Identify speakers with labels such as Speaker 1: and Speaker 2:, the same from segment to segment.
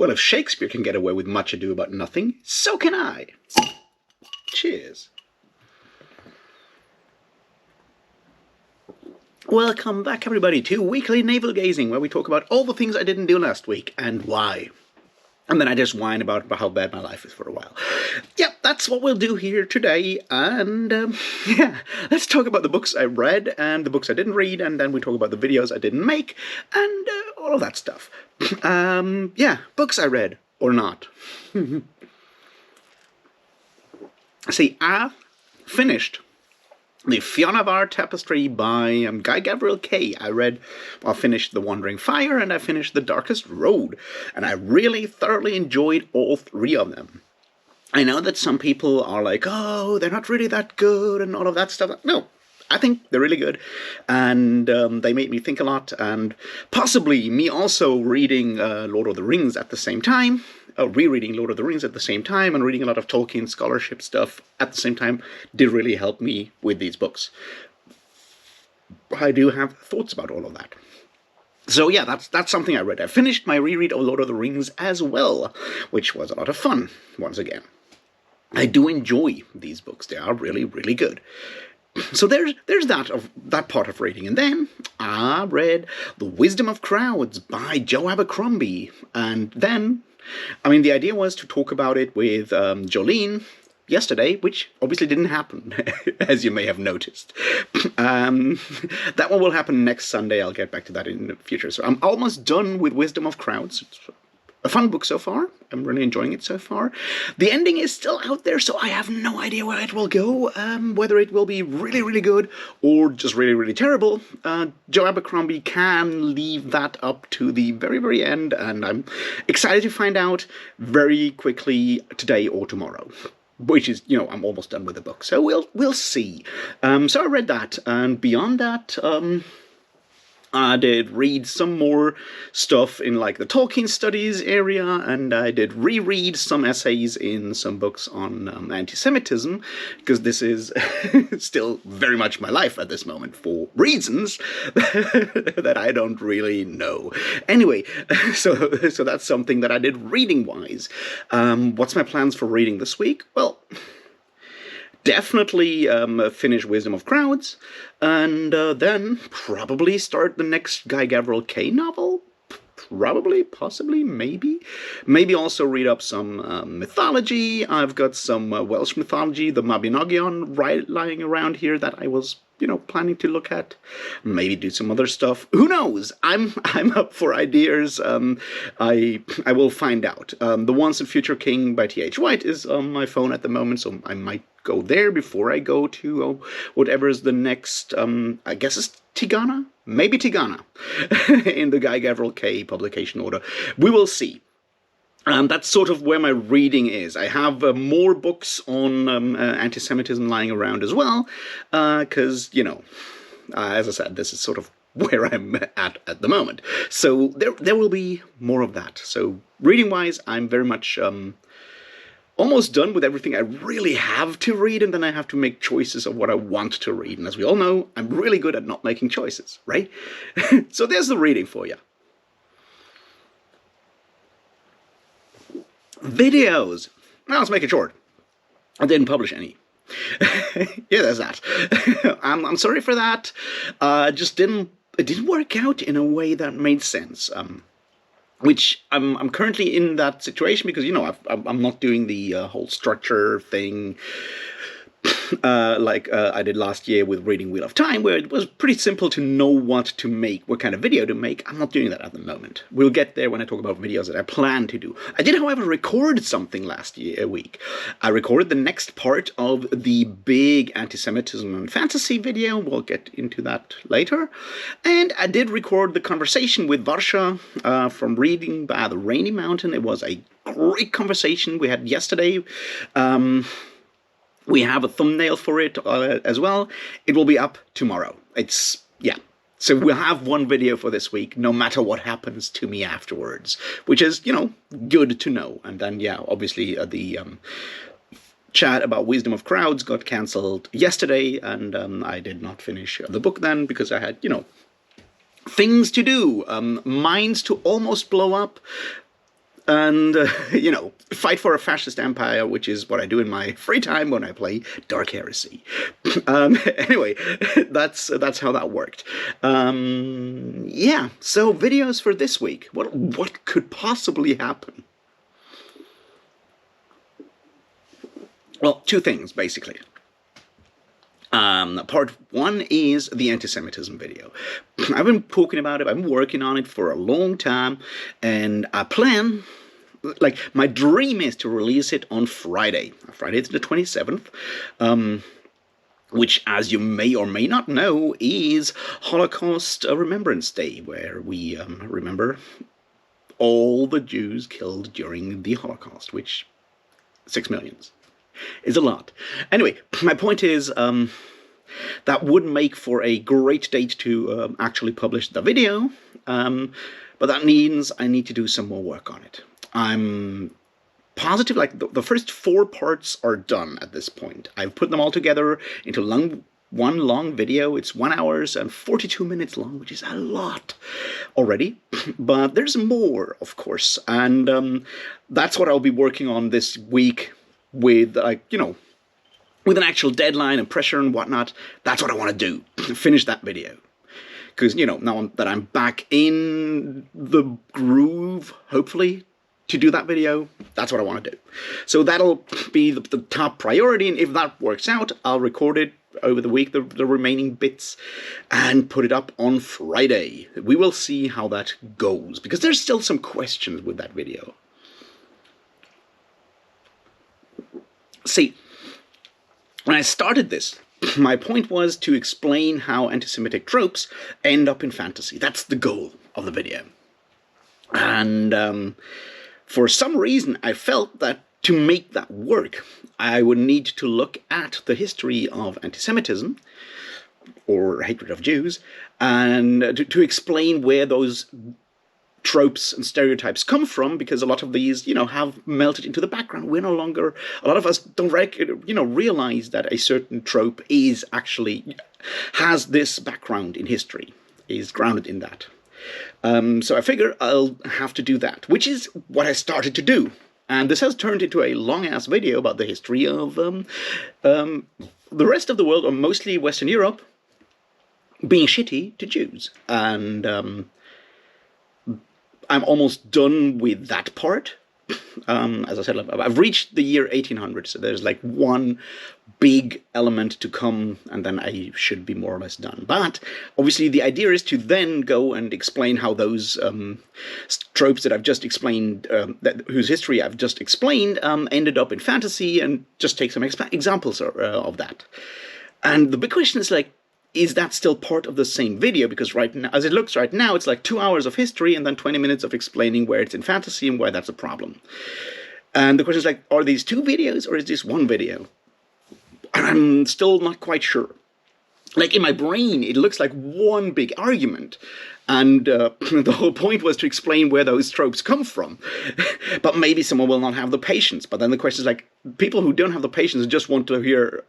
Speaker 1: Well, if Shakespeare can get away with much ado about nothing, so can I. Cheers. Welcome back, everybody, to Weekly Navel-Gazing, where we talk about all the things I didn't do last week and why. And then I just whine about how bad my life is for a while. Yep, that's what we'll do here today. And, yeah, let's talk about the books I read and the books I didn't read, and then we talk about the videos I didn't make, and all of that stuff. Yeah, books I read, or not. See, I finished the Fionavar Tapestry by Guy Gabriel Kay. I finished The Wandering Fire and I finished The Darkest Road, and I really thoroughly enjoyed all three of them. I know that some people are like, oh, they're not really that good and all of that stuff. No, I think they're really good, and they made me think a lot, and possibly me also reading Lord of the Rings at the same time, rereading Lord of the Rings at the same time, and reading a lot of Tolkien scholarship stuff at the same time did really help me with these books. I do have thoughts about all of that. So yeah, that's something I read. I finished my reread of Lord of the Rings as well, which was a lot of fun, once again. I do enjoy these books. They are really, really good. So there's that part of reading, and then I read The Wisdom of Crowds by Joe Abercrombie, and then, I mean, the idea was to talk about it with Jolene yesterday, which obviously didn't happen, as you may have noticed. That one will happen next Sunday. I'll get back to that in the future. So I'm almost done with Wisdom of Crowds. It's a fun book so far. I'm really enjoying it so far. The ending is still out there, so I have no idea where it will go, whether it will be really, really good or just really, really terrible. Joe Abercrombie can leave that up to the very, very end, and I'm excited to find out very quickly today or tomorrow. Which is, you know, I'm almost done with the book, so we'll see. So I read that, and beyond that, I did read some more stuff in, like, the Tolkien studies area, and I did reread some essays in some books on anti-Semitism, because this is still very much my life at this moment, for reasons that I don't really know. Anyway, so that's something that I did reading-wise. What's my plans for reading this week? Well, definitely finish Wisdom of Crowds, and then probably start the next Guy Gabriel Kay novel. Probably, possibly, maybe. Maybe also read up some mythology. I've got some Welsh mythology, the Mabinogion, lying around here that I was, you know, planning to look at. Maybe do some other stuff. Who knows? I'm up for ideas. I will find out. The Once and Future King by T.H. White is on my phone at the moment, so I might go there before I go to whatever is the next, I guess it's Tigana? Maybe Tigana, in the Guy Gabriel Kay publication order. We will see. That's sort of where my reading is. I have more books on anti-Semitism lying around as well, because, you know, as I said, this is sort of where I'm at the moment. So there will be more of that. So reading-wise, I'm very much almost done with everything I really have to read, and then I have to make choices of what I want to read. And as we all know, I'm really good at not making choices, right? So there's the reading for you. Videos. Well, let's make it short. I didn't publish any. Yeah, there's that. I'm sorry for that. It didn't work out in a way that made sense. Which I'm currently in that situation because, you know, I'm not doing the whole structure thing like I did last year with Reading Wheel of Time, where it was pretty simple to know what to make, what kind of video to make. I'm not doing that at the moment. We'll get there when I talk about videos that I plan to do. I did, however, record something last week. I recorded the next part of the big anti-Semitism and fantasy video. We'll get into that later. And I did record the conversation with Varsha from Reading by the Rainy Mountain. It was a great conversation we had yesterday. We have a thumbnail for it as well. It will be up tomorrow. Yeah. So we'll have one video for this week, no matter what happens to me afterwards, which is, you know, good to know. And then, yeah, obviously the chat about Wisdom of Crowds got cancelled yesterday, and I did not finish the book then because I had, you know, things to do, minds to almost blow up, and, fight for a fascist empire, which is what I do in my free time when I play Dark Heresy. Anyway, that's how that worked. Yeah, so videos for this week. What could possibly happen? Well, two things, basically. Part one is the anti-Semitism video. I've been poking about it, I've been working on it for a long time, and I plan, my dream is to release it on Friday. Friday the 27th, which, as you may or may not know, is Holocaust Remembrance Day, where we remember all the Jews killed during the Holocaust, which 6 million is a lot. Anyway, my point is that would make for a great date to actually publish the video, but that means I need to do some more work on it. I'm positive, the first 4 parts are done at this point. I've put them all together into one long video. It's 1 hour and 42 minutes long, which is a lot already. But there's more, of course, and that's what I'll be working on this week with, with an actual deadline and pressure and whatnot. That's what I want to do, finish that video. Because, now that I'm back in the groove, hopefully, to do that video, that's what I want to do. So that'll be the top priority, and if that works out, I'll record it over the week, the remaining bits, and put it up on Friday. We will see how that goes, because there's still some questions with that video. See, when I started this, my point was to explain how anti-Semitic tropes end up in fantasy. That's the goal of the video. And for some reason, I felt that to make that work, I would need to look at the history of anti-Semitism, or hatred of Jews, and to explain where those tropes and stereotypes come from, because a lot of these, have melted into the background. We're no longer, a lot of us don't, realize that a certain trope is actually, has this background in history, is grounded in that. So I figure I'll have to do that, which is what I started to do. And this has turned into a long-ass video about the history of the rest of the world, or mostly Western Europe, being shitty to Jews. And I'm almost done with that part. As I said, I've reached the year 1800, so there's one big element to come, and then I should be more or less done. But obviously the idea is to then go and explain how those tropes that I've just explained, whose history I've just explained, ended up in fantasy, and just take some examples of that. And the big question is that still part of the same video? Because right now, as it looks right now, it's 2 hours of history and then 20 minutes of explaining where it's in fantasy and why that's a problem. And the question is are these 2 videos or is this 1 video? And I'm still not quite sure. In my brain, it looks like one big argument. And the whole point was to explain where those tropes come from. But maybe someone will not have the patience. But then the question is people who don't have the patience and just want to hear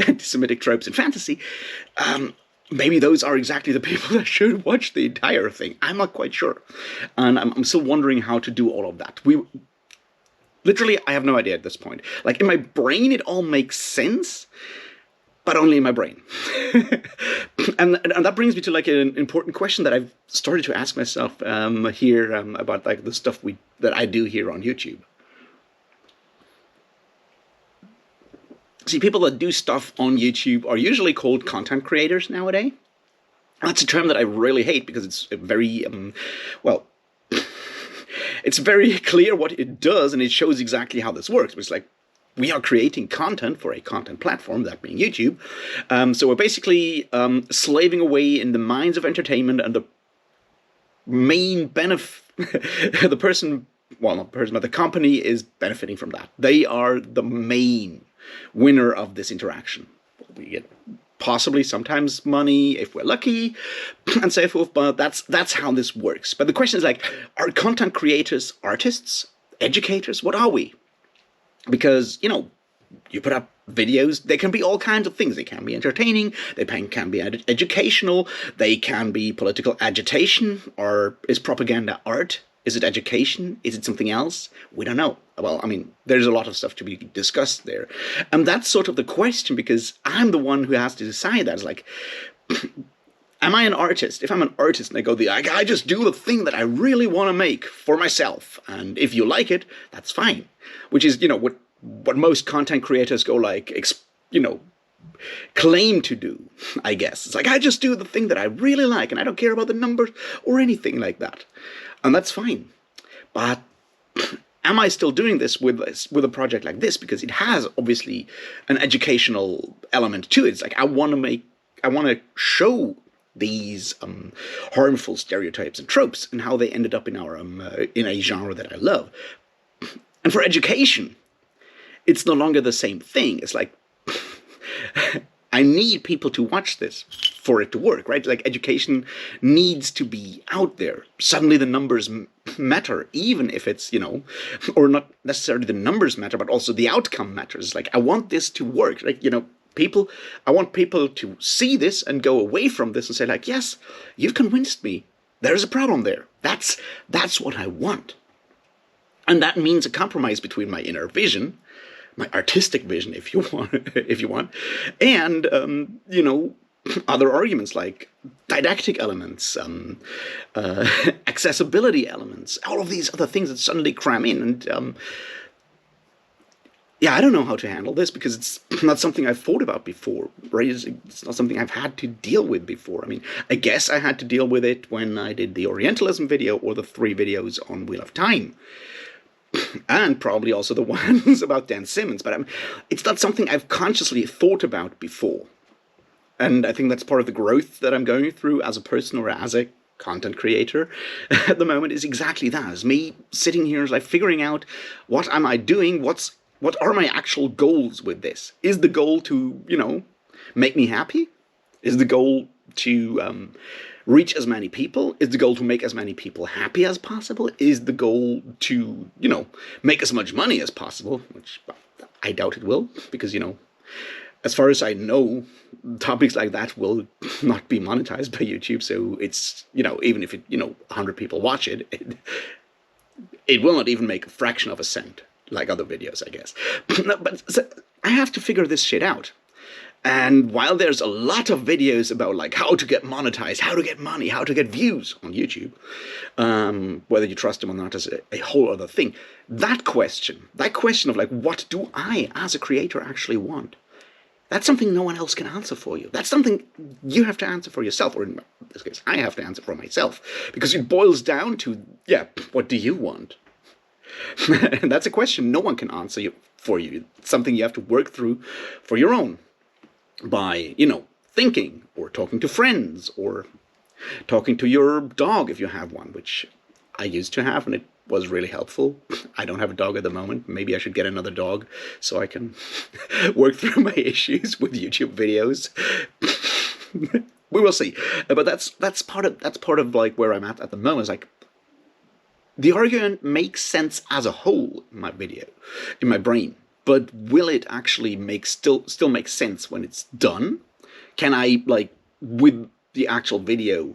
Speaker 1: anti-Semitic tropes in fantasy, maybe those are exactly the people that should watch the entire thing. I'm not quite sure. And I'm still wondering how to do all of that. Literally, I have no idea at this point. In my brain, it all makes sense, but only in my brain. and that brings me to an important question that I've started to ask myself here about the stuff that I do here on YouTube. See, people that do stuff on YouTube are usually called content creators nowadays. That's a term that I really hate, because it's very, it's very clear what it does, and it shows exactly how this works. It's we are creating content for a content platform, that being YouTube. So we're basically slaving away in the mines of entertainment, and the main benefit, the company is benefiting from that. They are the main winner of this interaction. We get possibly sometimes money if we're lucky, and so forth, but that's how this works. But the question is are content creators artists, educators? What are we? Because, you put up videos, they can be all kinds of things. They can be entertaining, they can be educational, they can be political agitation, or is propaganda art? Is it education? Is it something else? We don't know. Well, I mean, there's a lot of stuff to be discussed there. And that's sort of the question, because I'm the one who has to decide that. It's like, am I an artist? If I'm an artist and I go, I just do the thing that I really want to make for myself. And if you like it, that's fine. Which is, what most content creators go like, claim to do, I guess. It's like, I just do the thing that I really like and I don't care about the numbers or anything like that. And that's fine. But am I still doing this with a project like this? Because it has obviously an educational element to it. It's like, I want to show these harmful stereotypes and tropes and how they ended up in a genre that I love. And for education, it's no longer the same thing. It's like, I need people to watch this for it to work, right? Like, education needs to be out there. Suddenly the numbers matter, even if it's, or not necessarily the numbers matter, but also the outcome matters. Like, I want this to work. Like, I want people to see this and go away from this and say, like, yes, you've convinced me. There's a problem there. That's what I want. And that means a compromise between my inner vision, my artistic vision, if you want, and other arguments like didactic elements, accessibility elements, all of these other things that suddenly cram in. And I don't know how to handle this, because it's not something I've thought about before, right? It's not something I've had to deal with before. I mean, I guess I had to deal with it when I did the Orientalism video or the 3 videos on Wheel of Time. And probably also the ones about Dan Simmons, but it's not something I've consciously thought about before. And I think that's part of the growth that I'm going through as a person or as a content creator at the moment, is exactly that. Is me sitting here, like, figuring out, what am I doing? What are my actual goals with this? Is the goal to, make me happy? Is the goal to reach as many people? Is the goal to make as many people happy as possible? Is the goal to, make as much money as possible? Which I doubt it will, because, as far as I know, topics like that will not be monetized by YouTube. So it's, even if 100 people watch it, it will not even make a fraction of a cent, like other videos, I guess. But so I have to figure this shit out. And while there's a lot of videos about, like, how to get monetized, how to get money, how to get views on YouTube, whether you trust them or not is a whole other thing. That question of, like, what do I as a creator actually want? That's something no one else can answer for you. That's something you have to answer for yourself, or in this case, I have to answer for myself, because it boils down to, what do you want? And that's a question no one can answer for you. It's something you have to work through for your own, by, thinking, or talking to friends, or talking to your dog if you have one, which I used to have, and it was really helpful. I don't have a dog at the moment. Maybe I should get another dog so I can work through my issues with YouTube videos. We will see. But that's part of like where I'm at the moment. It's like, the argument makes sense as a whole in my brain. But will it actually still make sense when it's done? Can I, like, with the actual video,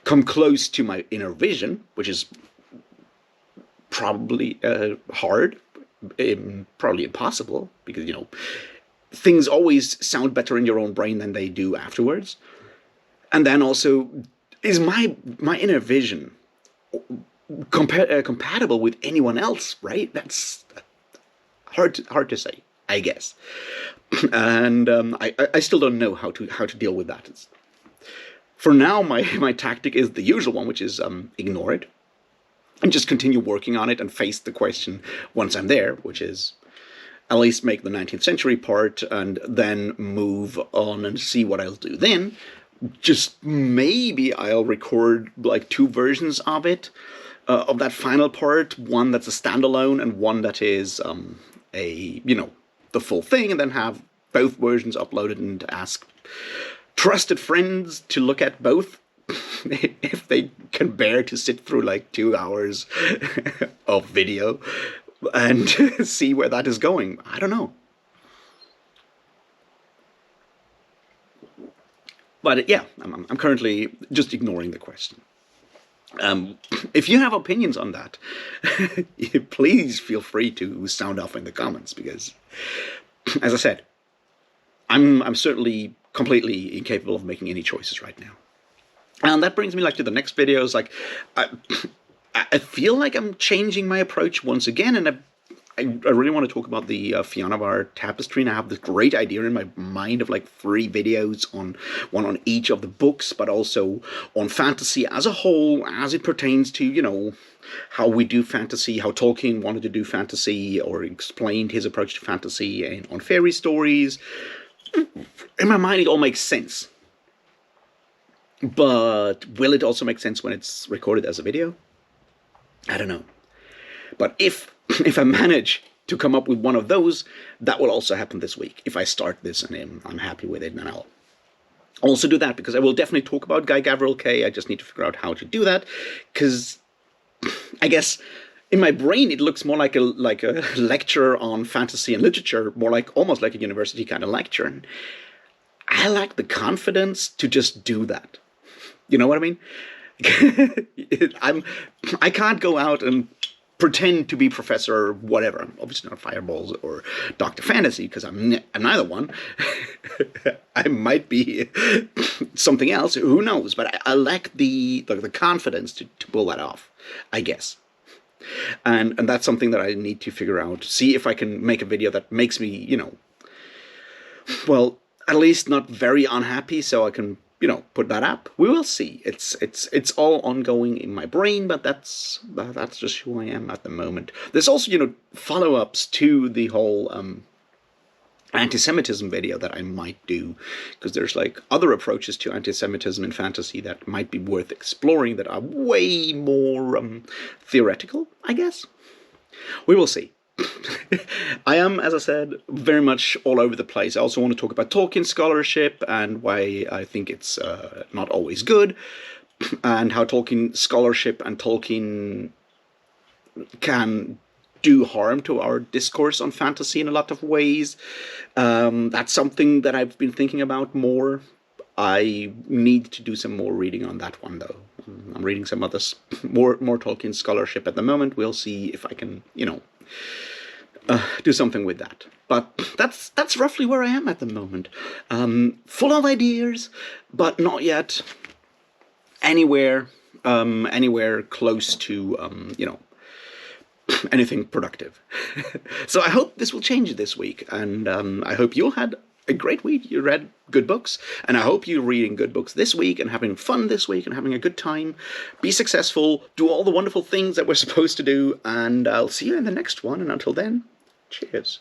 Speaker 1: come close to my inner vision, which is probably hard, probably impossible, because, things always sound better in your own brain than they do afterwards. And then also, is my inner vision compatible with anyone else, right? That's hard to say, I guess. And I still don't know how to deal with that. For now, my tactic is the usual one, which is ignore it and just continue working on it and face the question once I'm there, which is at least make the 19th century part and then move on and see what I'll do then. Just maybe I'll record like 2 versions of it, of that final part, one that's a standalone and one that is the full thing, and then have both versions uploaded and ask trusted friends to look at both if they can bear to sit through like 2 hours of video and see where that is going. I don't know. But yeah, I'm currently just ignoring the question. If you have opinions on that, please feel free to sound off in the comments, because, as I said, I'm certainly completely incapable of making any choices right now. And that brings me to the next videos. I feel like I'm changing my approach once again, and I really want to talk about the Fianna Bar tapestry, and I have this great idea in my mind of 3 videos, one on each of the books, but also on fantasy as a whole, as it pertains to, how we do fantasy, how Tolkien wanted to do fantasy, or explained his approach to fantasy, and on fairy stories. In my mind, it all makes sense. But will it also make sense when it's recorded as a video? I don't know. But if I manage to come up with one of those, that will also happen this week. If I start this and I'm happy with it, then I'll also do that, because I will definitely talk about Guy Gavriel Kay. I just need to figure out how to do that, because I guess in my brain it looks more like a lecture on fantasy and literature, almost like a university kind of lecture. And I lack the confidence to just do that. You know what I mean? I can't go out and pretend to be Professor whatever. I'm obviously not Fireballs or Dr. Fantasy, because I'm neither one. I might be something else. Who knows? But I lack the confidence to pull that off, I guess. And that's something that I need to figure out. See if I can make a video that makes me, well, at least not very unhappy, so I can, put that up. We will see. It's all ongoing in my brain, but that's just who I am at the moment. There's also, follow-ups to the whole anti-Semitism video that I might do, because there's other approaches to anti-Semitism in fantasy that might be worth exploring that are way more theoretical, I guess. We will see. I am, as I said, very much all over the place. I also want to talk about Tolkien scholarship and why I think it's not always good, and how Tolkien scholarship and Tolkien can do harm to our discourse on fantasy in a lot of ways. That's something that I've been thinking about more. I need to do some more reading on that one, though. I'm reading some others, more Tolkien scholarship at the moment. We'll see if I can, do something with that. But that's roughly where I am at the moment. Full of ideas, but not yet anywhere close to, anything productive. So I hope this will change this week, and I hope you all had a great week. You read good books, and I hope you're reading good books this week and having fun this week and having a good time. Be successful, do all the wonderful things that we're supposed to do, and I'll see you in the next one, and until then, cheers.